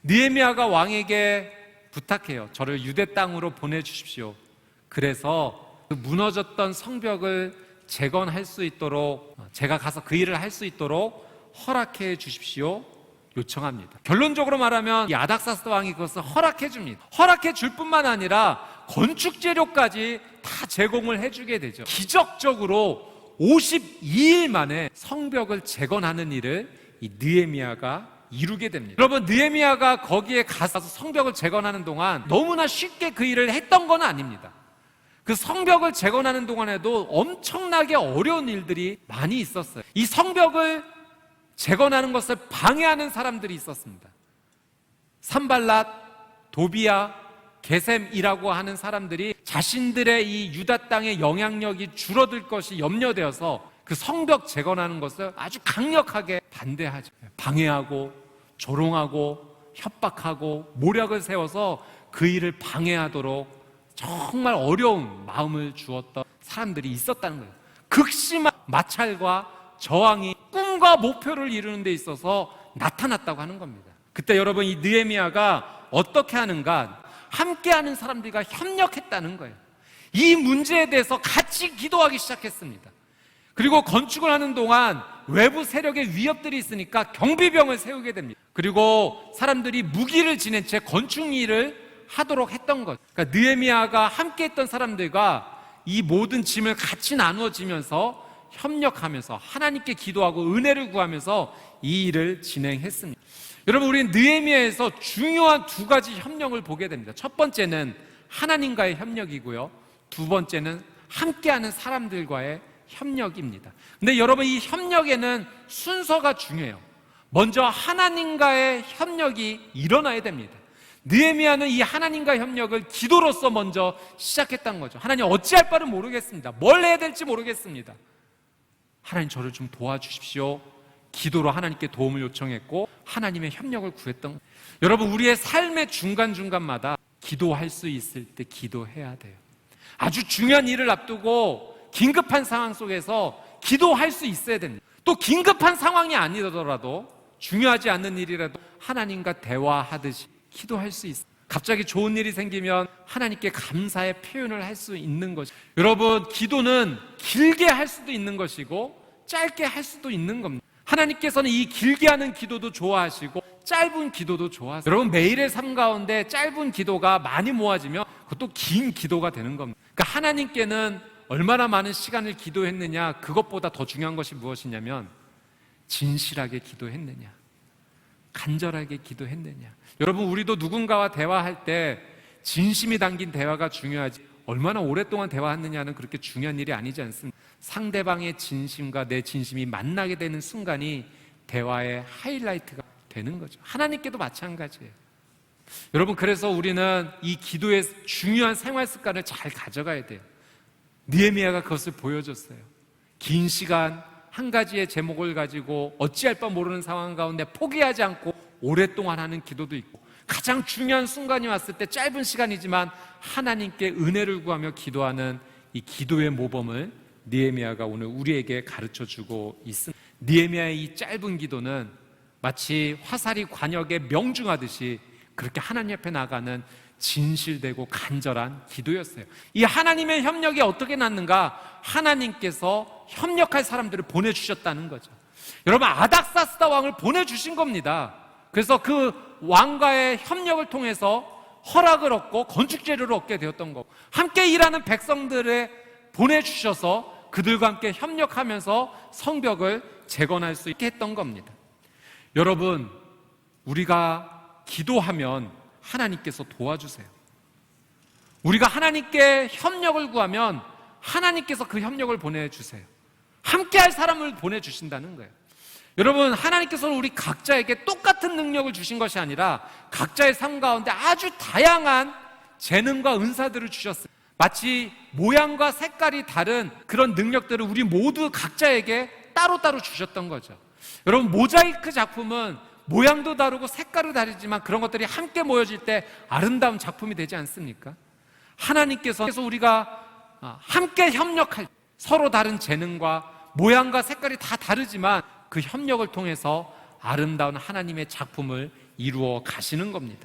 느헤미야가 왕에게 부탁해요. 저를 유대 땅으로 보내주십시오. 그래서 그 무너졌던 성벽을 재건할 수 있도록, 제가 가서 그 일을 할 수 있도록 허락해 주십시오 요청합니다. 결론적으로 말하면 이 아닥사스다 왕이 그것을 허락해 줍니다. 허락해 줄 뿐만 아니라 건축 재료까지 다 제공을 해주게 되죠. 기적적으로 52일 만에 성벽을 재건하는 일을 이 느헤미야가 이루게 됩니다. 여러분, 느헤미야가 거기에 가서 성벽을 재건하는 동안 너무나 쉽게 그 일을 했던 건 아닙니다. 그 성벽을 재건하는 동안에도 엄청나게 어려운 일들이 많이 있었어요. 이 성벽을 재건하는 것을 방해하는 사람들이 있었습니다. 산발랏, 도비야, 게셈이라고 하는 사람들이 자신들의 이 유다 땅의 영향력이 줄어들 것이 염려되어서 그 성벽 재건하는 것을 아주 강력하게 반대하죠. 방해하고 조롱하고 협박하고 모략을 세워서 그 일을 방해하도록 정말 어려운 마음을 주었던 사람들이 있었다는 거예요. 극심한 마찰과 저항이 꿈과 목표를 이루는 데 있어서 나타났다고 하는 겁니다. 그때 여러분, 이 느헤미야가 어떻게 하는가? 함께하는 사람들과 협력했다는 거예요. 이 문제에 대해서 같이 기도하기 시작했습니다. 그리고 건축을 하는 동안 외부 세력의 위협들이 있으니까 경비병을 세우게 됩니다. 그리고 사람들이 무기를 지닌 채 건축 일을 하도록 했던 것. 그러니까 느헤미야가 함께했던 사람들과 이 모든 짐을 같이 나누어지면서 협력하면서 하나님께 기도하고 은혜를 구하면서 이 일을 진행했습니다. 여러분, 우리는 느헤미야에서 중요한 두 가지 협력을 보게 됩니다. 첫 번째는 하나님과의 협력이고요, 두 번째는 함께하는 사람들과의 협력입니다. 근데 여러분, 이 협력에는 순서가 중요해요. 먼저 하나님과의 협력이 일어나야 됩니다. 느헤미야는 이 하나님과의 협력을 기도로서 먼저 시작했다는 거죠. 하나님, 어찌할 바를 모르겠습니다. 뭘 해야 될지 모르겠습니다. 하나님, 저를 좀 도와주십시오. 기도로 하나님께 도움을 요청했고 하나님의 협력을 구했던 거예요. 여러분, 우리의 삶의 중간중간마다 기도할 수 있을 때 기도해야 돼요. 아주 중요한 일을 앞두고 긴급한 상황 속에서 기도할 수 있어야 됩니다. 또 긴급한 상황이 아니더라도 중요하지 않는 일이라도 하나님과 대화하듯이 기도할 수 있어요. 갑자기 좋은 일이 생기면 하나님께 감사의 표현을 할 수 있는 것이죠. 여러분, 기도는 길게 할 수도 있는 것이고 짧게 할 수도 있는 겁니다. 하나님께서는 이 길게 하는 기도도 좋아하시고 짧은 기도도 좋아하세요. 여러분, 매일의 삶 가운데 짧은 기도가 많이 모아지면 그것도 긴 기도가 되는 겁니다. 그러니까 하나님께는 얼마나 많은 시간을 기도했느냐, 그것보다 더 중요한 것이 무엇이냐면 진실하게 기도했느냐, 간절하게 기도했느냐. 여러분, 우리도 누군가와 대화할 때 진심이 담긴 대화가 중요하지 얼마나 오랫동안 대화했느냐는 그렇게 중요한 일이 아니지 않습니다. 상대방의 진심과 내 진심이 만나게 되는 순간이 대화의 하이라이트가 되는 거죠. 하나님께도 마찬가지예요. 여러분, 그래서 우리는 이 기도의 중요한 생활 습관을 잘 가져가야 돼요. 느헤미야가 그것을 보여줬어요. 긴 시간 한 가지의 제목을 가지고 어찌할 바 모르는 상황 가운데 포기하지 않고 오랫동안 하는 기도도 있고, 가장 중요한 순간이 왔을 때 짧은 시간이지만 하나님께 은혜를 구하며 기도하는 이 기도의 모범을 느헤미야가 오늘 우리에게 가르쳐주고 있습니다. 느헤미야의 이 짧은 기도는 마치 화살이 관역에 명중하듯이 그렇게 하나님 앞에 나가는 진실되고 간절한 기도였어요. 이 하나님의 협력이 어떻게 났는가? 하나님께서 협력할 사람들을 보내주셨다는 거죠. 여러분, 아닥사스다 왕을 보내주신 겁니다. 그래서 그 왕과의 협력을 통해서 허락을 얻고 건축재료를 얻게 되었던 거고, 함께 일하는 백성들을 보내주셔서 그들과 함께 협력하면서 성벽을 재건할 수 있게 했던 겁니다. 여러분, 우리가 기도하면 하나님께서 도와주세요. 우리가 하나님께 협력을 구하면 하나님께서 그 협력을 보내주세요. 함께할 사람을 보내주신다는 거예요. 여러분, 하나님께서는 우리 각자에게 똑같은 능력을 주신 것이 아니라 각자의 삶 가운데 아주 다양한 재능과 은사들을 주셨어요. 마치 모양과 색깔이 다른 그런 능력들을 우리 모두 각자에게 따로따로 주셨던 거죠. 여러분, 모자이크 작품은 모양도 다르고 색깔도 다르지만 그런 것들이 함께 모여질 때 아름다운 작품이 되지 않습니까? 하나님께서 우리가 함께 협력할, 서로 다른 재능과 모양과 색깔이 다 다르지만 그 협력을 통해서 아름다운 하나님의 작품을 이루어 가시는 겁니다.